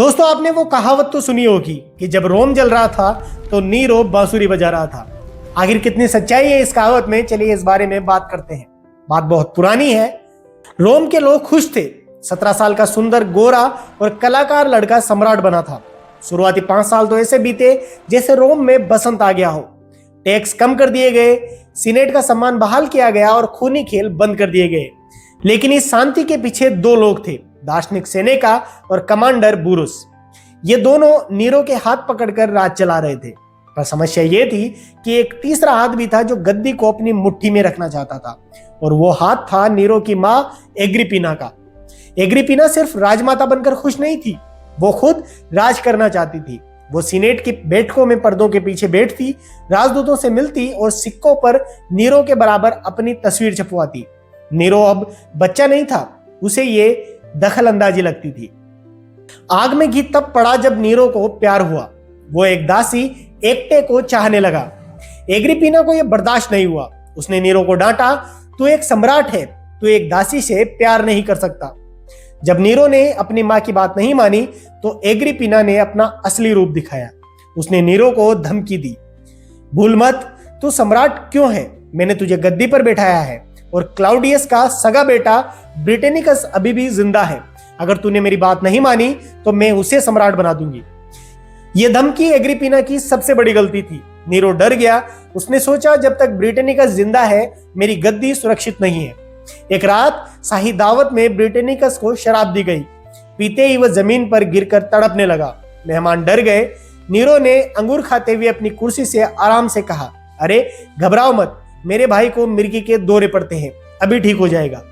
दोस्तों, आपने वो कहावत तो सुनी होगी कि जब रोम जल रहा था तो नीरो बांसुरी बजा रहा था। आखिर कितनी सच्चाई है इस कहावत में, चलिए इस बारे में बात करते हैं। बात बहुत पुरानी है। रोम के लोग खुश थे। 17 साल का सुंदर, गोरा और कलाकार लड़का सम्राट बना था। शुरुआती 5 साल तो ऐसे बीते जैसे रोम में बसंत आ गया हो। टैक्स कम कर दिए गए, सीनेट का सम्मान बहाल किया गया और खूनी खेल बंद कर दिए गए। लेकिन इस शांति के पीछे 2 लोग थे, दार्शनिक सेनेका और कमांडर बुरुस। ये दोनों नीरो के हाथ पकड़कर राज चला रहे थे। पर समस्या ये थी कि एक तीसरा हाथ भी था जो गद्दी को अपनी मुट्ठी में रखना चाहता था, और वो हाथ था नीरो की मां एग्रिपिना का। एग्रिपिना सिर्फ राजमाता बनकर खुश नहीं थी, वो खुद राज करना चाहती थी। वो सीनेट की बैठकों में पर्दों के पीछे बैठती, राजदूतों से मिलती और सिक्कों पर नीरो के बराबर अपनी तस्वीर छपवाती। नीरो अब बच्चा नहीं था, उसे ये दखल अंदाजी लगती थी। आग में घी तब पड़ा जब नीरो को प्यार हुआ। वो एक दासी एक्टे को चाहने लगा। एग्रिपिना को यह बर्दाश्त नहीं हुआ। उसने नीरो को डांटा, तू एक सम्राट है, तू एक दासी से प्यार नहीं कर सकता। जब नीरो ने अपनी मां की बात नहीं मानी तो एग्रिपिना ने अपना असली रूप दिखाया। उसने नीरो को धमकी दी, भूल मत, तू सम्राट क्यों है? मैंने तुझे गद्दी पर बैठाया है और क्लाउडियस का सगा बेटा ब्रिटेनिकस अभी भी जिंदा है। अगर तूने मेरी बात नहीं मानी तो मैं उसे सम्राट बना दूंगी। यह धमकी एग्रिपिना की सबसे बड़ी गलती थी। नीरो डर गया। उसने सोचा, जब तक ब्रिटेनिकस जिंदा है मेरी गद्दी सुरक्षित नहीं है। एक रात शाही दावत में ब्रिटेनिकस को शराब दी गई। पीते ही वह जमीन पर गिरकर तड़पने लगा। मेहमान डर गए। नीरो ने अंगूर खाते हुए अपनी कुर्सी से आराम से कहा, अरे घबराओ मत, मेरे भाई को मिर्गी के दौरे पड़ते हैं, अभी ठीक हो जाएगा।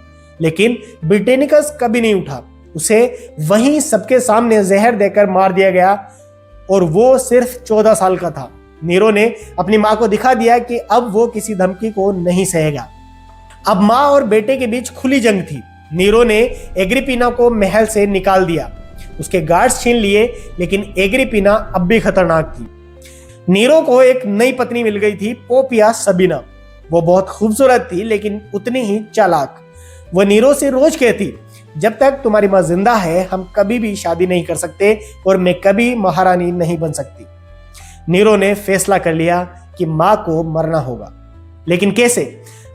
लेकिन ब्रिटेनिकस कभी नहीं उठा। उसे वहीं सबके सामने जहर देकर मार दिया गया, और वो सिर्फ 14 साल का था। नीरो ने अपनी मां को दिखा दिया कि अब वो किसी धमकी को नहीं सहेगा। अब मां और बेटे के बीच खुली जंग थी। नीरो ने एग्रिपिना को महल से निकाल दिया, उसके गार्ड्स छीन लिए, लेकिन एग्रिपिना अब भी खतरनाक थी। नीरो को एक नई पत्नी मिल गई थी, पोपिया सबीना। वो बहुत खूबसूरत थी लेकिन उतनी ही चालाक। वो नीरो से रोज कहती, जब तक तुम्हारी मां जिंदा है हम कभी भी शादी नहीं कर सकते और मैं कभी महारानी नहीं बन सकती। नीरो ने फैसला कर लिया कि मां को मरना होगा। लेकिन कैसे?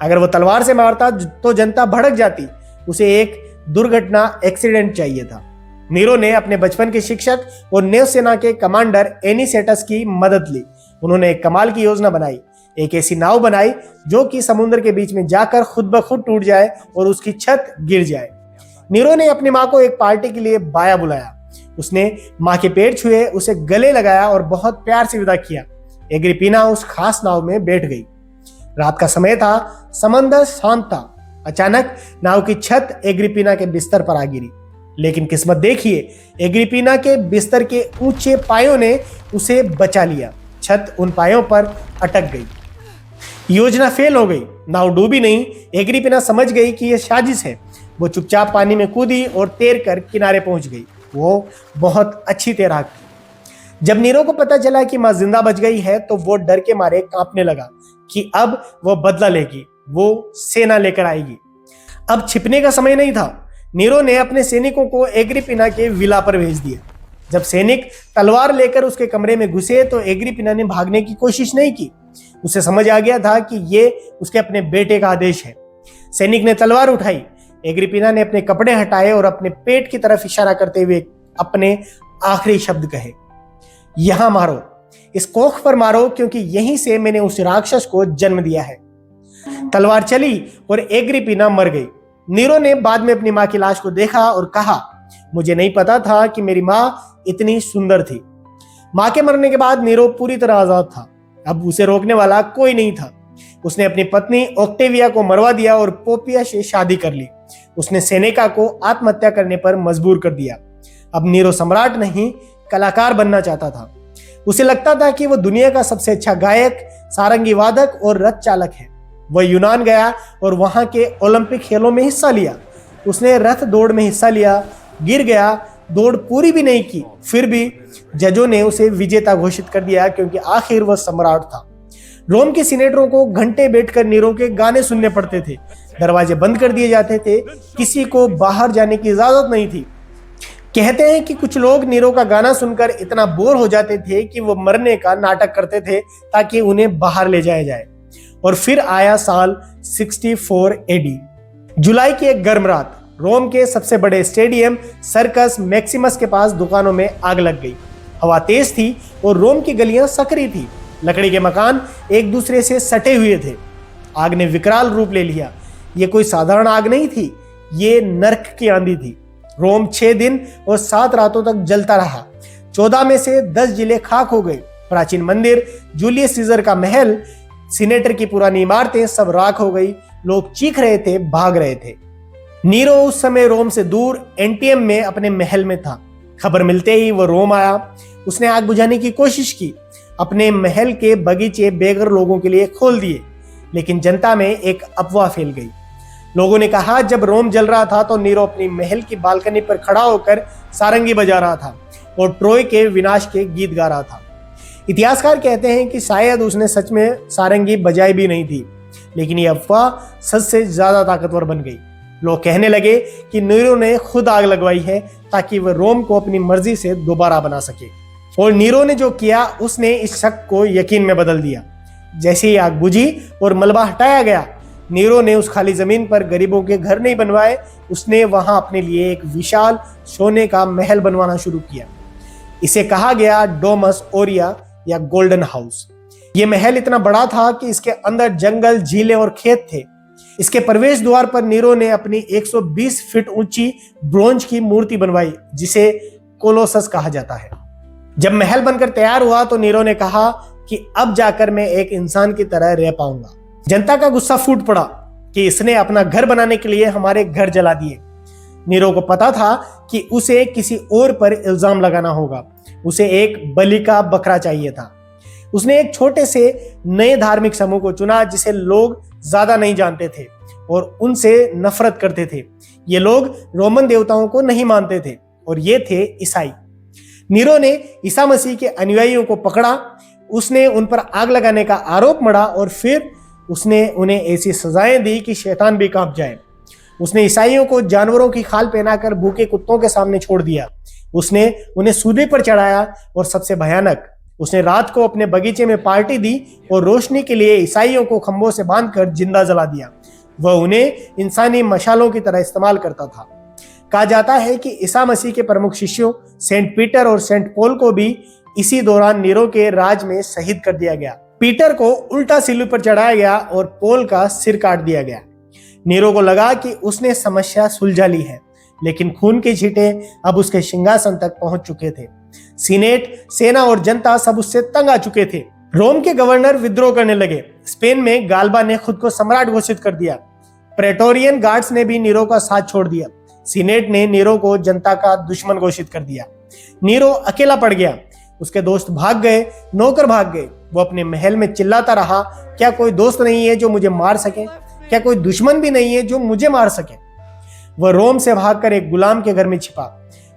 अगर वो तलवार से मारता तो जनता भड़क जाती। उसे एक दुर्घटना, एक्सीडेंट चाहिए था। नीरो ने अपने बचपन के शिक्षक और नौसेना के कमांडर एनिसेटस की मदद ली। उन्होंने एक कमाल की योजना बनाई। एक ऐसी नाव बनाई जो कि समुद्र के बीच में जाकर खुद ब खुद टूट जाए और उसकी छत गिर जाए। नीरो ने अपनी मां को एक पार्टी के लिए बाया बुलाया। उसने मां के पैर छुए, उसे गले लगाया और बहुत प्यार से विदा किया। एग्रिपिना उस खास नाव में बैठ गई। रात का समय था, समंदर शांत था। अचानक नाव की छत एग्रिपिना के बिस्तर पर आ गिरी। लेकिन किस्मत देखिए, एग्रिपिना के बिस्तर के ऊंचे पायों ने उसे बचा लिया। छत उन पायों पर अटक गई। योजना फेल हो गई। नाव डूबी नहीं। एग्रिपिना समझ गई कि यह साजिश है। वो चुपचाप पानी में कूदी और तैरकर किनारे पहुंच गई। वो बहुत अच्छी तैराक थी। जब नीरो को पता चला कि मां जिंदा बच गई है तो वो डर के मारे कांपने लगा कि अब वो बदला लेगी, वो सेना लेकर आएगी। अब छिपने का समय नहीं था। नीरो ने अपने सैनिकों को एग्रिपिना के विला पर भेज दिया। जब सैनिक तलवार लेकर उसके कमरे में घुसे तो एग्रिपिना ने भागने की कोशिश नहीं की। उसे समझ आ गया था कि ये उसके अपने बेटे का आदेश है। सैनिक ने तलवार उठाई। एग्रिपिना ने अपने कपड़े हटाए और अपने पेट की तरफ इशारा करते हुए अपने आखिरी शब्द कहे, यहां मारो, इस कोख पर मारो, क्योंकि यहीं से मैंने उस राक्षस को जन्म दिया है। तलवार चली और एग्रिपिना मर गई। नीरो ने बाद में अपनी मां की लाश को देखा और कहा, मुझे नहीं पता था कि मेरी मां इतनी सुंदर थी। मां के मरने के बाद नीरो पूरी तरह आजाद था। अब उसे रोकने वाला कोई नहीं था। उसने अपनी पत्नी ऑक्टेविया को मरवा दिया और पोपिया से शादी कर ली। उसने सेनेका को आत्महत्या करने पर मजबूर कर दिया। अब नीरो सम्राट नहीं, कलाकार बनना चाहता था। उसे लगता था कि वह दुनिया का सबसे अच्छा गायक, सारंगी वादक और रथ चालक है। वह यूनान गया और वहां के ओलंपिक खेलों में हिस्सा लिया। उसने रथ दौड़ में हिस्सा लिया, गिर गया, दौड़ पूरी भी नहीं की। फिर भी जजों ने उसे विजेता घोषित कर दिया, क्योंकि आखिर वह सम्राट था। रोम के सीनेटरों को घंटे बैठकर नीरो के गाने सुनने पड़ते थे। दरवाजे बंद कर दिए जाते थे। किसी को बाहर जाने की इजाजत नहीं थी। कहते हैं कि कुछ लोग नीरो का गाना सुनकर इतना बोर हो जाते थे कि वो मरने का नाटक करते थे ताकि उन्हें बाहर ले जाया जाए। और फिर आया साल 64 एडी। जुलाई की एक गर्म रात रोम के सबसे बड़े स्टेडियम सर्कस मैक्सिमस के पास दुकानों में आग लग गई। हवा तेज थी और रोम की गलियां सकरी थी। लकड़ी के मकान एक दूसरे से सटे हुए थे। आग ने विकराल रूप ले लिया। ये कोई साधारण आग नहीं थी, ये नर्क की आंधी थी। रोम 6 दिन और 7 रातों तक जलता रहा। 14 में से 10 जिले खाक हो गए। प्राचीन मंदिर, जूलियस सीजर का महल, सीनेटर की पुरानी इमारतें सब राख हो गई। लोग चीख रहे थे, भाग रहे थे। नीरो उस समय रोम से दूर एंटियम में अपने महल में था। खबर मिलते ही वो रोम आया। उसने आग बुझाने की कोशिश की। अपने महल के बगीचे बेघर लोगों के लिए खोल दिए, लेकिन जनता में एक अफवाह फैल गई। लोगों ने कहा जब रोम जल रहा था तो नीरो अपनी महल की बालकनी पर खड़ा होकर सारंगी बजा रहा था और ट्रोय के विनाश के गीत गा रहा था। इतिहासकार कहते हैं कि शायद उसने सच में सारंगी बजाई भी नहीं थी, लेकिन यह अफवाह सच से ज्यादा ताकतवर बन गई। लोग कहने लगे कि नीरो ने खुद आग लगवाई है ताकि वह रोम को अपनी मर्जी से दोबारा बना सके। और नीरो ने जो किया उसने इस शक को यकीन में बदल दिया। जैसे ही आग बुझी और मलबा हटाया गया, नीरो ने उस खाली जमीन पर गरीबों के घर नहीं बनवाए, उसने वहां अपने लिए एक विशाल सोने का महल बनवाना शुरू किया। इसे कहा गया डोमस ओरिया या गोल्डन हाउस। यह महल इतना बड़ा था कि इसके अंदर जंगल, झीलें और खेत थे। इसके प्रवेश द्वार पर नीरो ने अपनी 120 फीट ऊंची ब्रोंज की मूर्ति बनवाई, जिसे कोलोसस कहा जाता है। जब महल बनकर तैयार हुआ तो नीरो ने कहा कि अब जाकर मैं एक इंसान की तरह रह पाऊंगा। जनता का गुस्सा फूट पड़ा कि इसने अपना घर बनाने के लिए हमारे घर जला दिए। नीरो को पता था कि उसे किसी और पर इल्जाम लगाना होगा। उसे एक बलि का बकरा चाहिए था। उसने एक छोटे से नए धार्मिक समूह को चुना जिसे लोग ज्यादा नहीं जानते थे और उनसे नफरत करते थे। ये लोग रोमन देवताओं को नहीं मानते थे और ये थे ईसाई। नीरो ने ईसा मसीह के अनुयायियों को पकड़ा। उसने उन पर आग लगाने का आरोप मढ़ा और फिर उसने उन्हें ऐसी सजाएं दी कि शैतान भी कांप जाए। उसने ईसाइयों को जानवरों की खाल पहनाकर भूखे कुत्तों के सामने छोड़ दिया। उसने उन्हें सूली पर चढ़ाया और सबसे भयानक, उसने रात को अपने बगीचे में पार्टी दी और रोशनी के लिए ईसाइयों को खंभों से बांधकर जिंदा जला दिया। वह उन्हें इंसानी मशालों की तरह इस्तेमाल करता था। कहा जाता है कि ईसा मसीह के प्रमुख शिष्यों सेंट पीटर और सेंट पॉल को भी इसी दौरान नीरो के राज में शहीद कर दिया गया। पीटर को उल्टा सिल्लू पर चढ़ाया गया और पॉल का सिर काट दिया गया। नीरो को लगा कि उसने समस्या सुलझा ली है, लेकिन खून के छींटे अब उसके सिंहासन तक पहुंच चुके थे। सीनेट, सेना और जनता सब उससे तंग आ चुके थे। रोम के गवर्नर विद्रोह करने लगे। स्पेन में गाल्बा ने खुद को सम्राट घोषित कर दिया। प्रेटोरियन गार्ड्स ने भी नीरो का साथ छोड़ दिया। सीनेट ने नीरो को जनता का दुश्मन घोषित कर दिया। नीरो अकेला पड़ गया। उसके दोस्त भाग गए, नौकर भाग गए। वो अपने महल में चिल्लाता रहा, क्या कोई दोस्त नहीं है जो मुझे मार सके? क्या कोई दुश्मन भी नहीं है जो मुझे मार सके? वह रोम से भागकर एक गुलाम के घर में छिपा।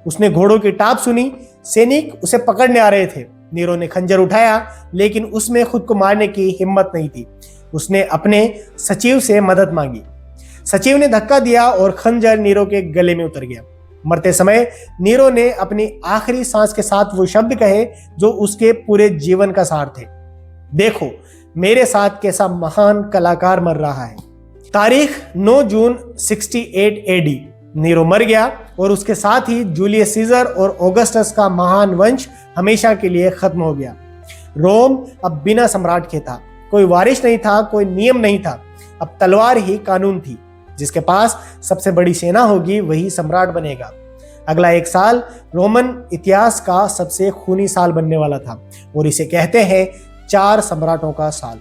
उसने घोड़ों की टाप सुनी। सैनिक उसे पकड़ने आ रहे थे। नीरो ने खंजर उठाया, लेकिन उसमें खुद को मारने की हिम्मत नहीं थी। उसने अपने सचिव से मदद मांगी। सचिव ने धक्का दिया और खंजर नीरो के गले में उतर गया। मरते समय नीरो ने अपनी आखिरी सांस के साथ वो शब्द कहे जो उसके पूरे जीवन का सार थे, देखो मेरे साथ कैसा महान कलाकार मर रहा है। तारीख 9 जून 68 एडी। नीरो मर गया और उसके साथ ही जूलियस सीजर और ऑगस्टस का महान वंश हमेशा के लिए खत्म हो गया। रोम अब बिना सम्राट के था। कोई वारिस नहीं था, कोई नियम नहीं था। अब तलवार ही कानून थी। जिसके पास सबसे बड़ी सेना होगी वही सम्राट बनेगा। अगला 1 साल रोमन इतिहास का सबसे खूनी साल बनने वाला था और इसे कहते हैं 4 सम्राटों का साल।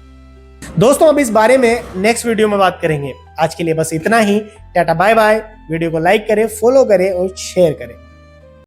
दोस्तों, अब इस बारे में नेक्स्ट वीडियो में बात करेंगे। आज के लिए बस इतना ही। Tata bye bye. वीडियो को लाइक करें, फॉलो करें और शेयर करें।